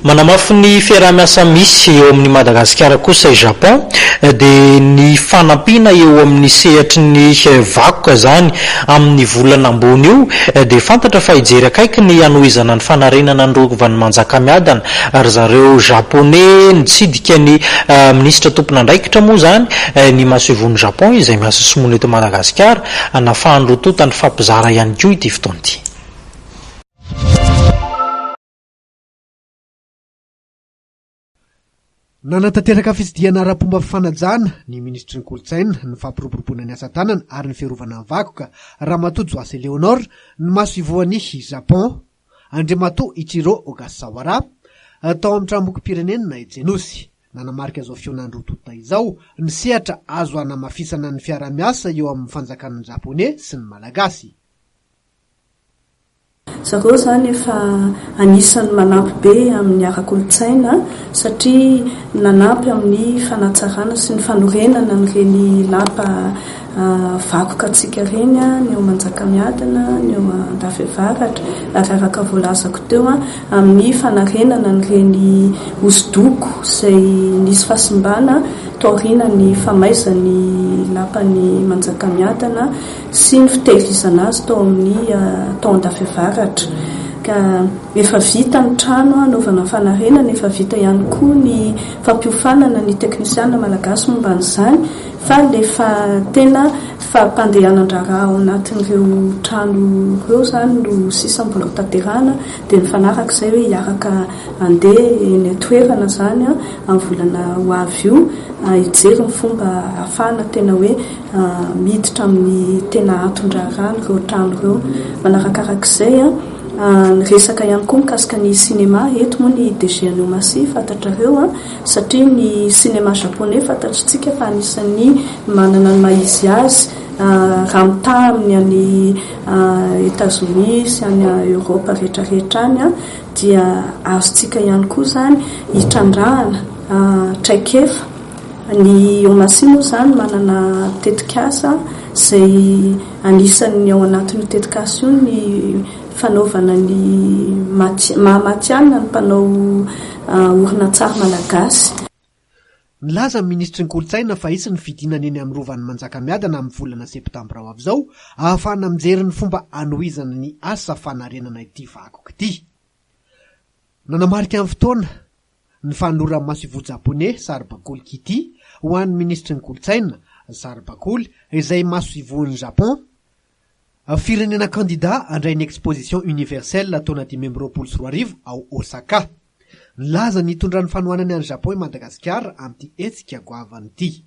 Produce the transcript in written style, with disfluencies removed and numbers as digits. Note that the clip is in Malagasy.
Manamafy ny fiaraha-miasa misy eo amin'ny Madagasikara kosa i Japon dia ny fanampiana eo amin'ny sehatry ny vakoka zany amin'ny volana ambony io dia fantatra fa hijery akaiky ny hanohizana ny fanarenana ny rovan'ny Manjakamiadana ary zareo Japonais nitsidika ny minisitra tompon'andraikitra moa zany ny masivon'ny Japon izay miasa somony eto Madagasikara anafahany rotota ny fampizara ihany koa ity fotoan'ity. Nanatanteraka fitsidiana ara-pomba fifanajana ny ministry ny kolotsaina ny fampiroboroboana ny asa tanana ary ny fiarovana ny vakoka Ramatoa Joasy Leonor ny maso ivoan'ny Japon Andriamatoa Ichiro Ogasawara tao amin'ny tranombokim-pirenena Jenosy nanamarika izao fionan'ny rotota izao ny sehatra azo hanamafisana ny fiara-miasa eo amin'ny fanjakan'ny Japonais sy ny Malagasy. Zareo zany efa anisan'ny manampy be amin'ny ara-kolotsaina satria nanampy amin'ny fanatsarana sy ny fanorenana n'ireny lapa vakoka antsika reny ny eo Manjakamiadana, ny eo Andafiavaratra ary araka voalazako teo amin'ny fanarenana n'ireny hosodoko izay nisy fahasimbana taorina ny famaizany lapan'ny Manjakamiadana sy ny fitehirizana azy tao amin'ny tao Andafiavaratra. Ka efa vita ny trano anaovana fanarenana, efa vita ihany koa ny fampiofanana ny teknisiana malagasy momba n'izany fa lefa tena fampandehanan-draharaha ao anatin'ireo trano ireo zany no sisa mbola tanterahana dia ny fanarak'izay hoe hiaraka andeha eny an-toerana zany amin'ny volana ho avy io hijery ny fomba ahafahana tena hoe miditra amin'ny tena anton-draharaha ireo trano ireo. Manarakarak'izay ny resaka ihany koa mikasika ny sinema eto moa ny DG anio Masy fantatrareo satria ny sinema japonais fantatritsika fa anisan'ny manana ny maizy azy raha mitaha amin'ny any Etats-Unis sy any Europa rehetrarehetra any dia azontsika ihany koa zany hitrandrahana traikefa. Ny Omasy moa zany manana tetikasa izay anisan'ny ao anatin'ny tetikasa io ny fanaovana ny mahamatianina ny mpanao orinantsary malagasy. Nilaza ny ministry ny kolotsaina fa isy ny fidinana eny amin'ny rovan'ny Manjakamiadana amin'ny volana septambra ho avy izao ahafahana mijery ny fomba hanohizana ny asa fanarenana ity vakoka ity. Nanamarika amin'ny fotoana ny fanoloran'ny maso japonais Saribakoly Kity ho an'ny ministry ny kolotsaina Saribakoly izay maso ivoan'ny Japon firenena candidat andray ny exposition universelle taona 2024 ao Osaka. Nilaza ny itondran'ny fanohanany any Japon i Madagasikara amin'ity hetsika goavany ity.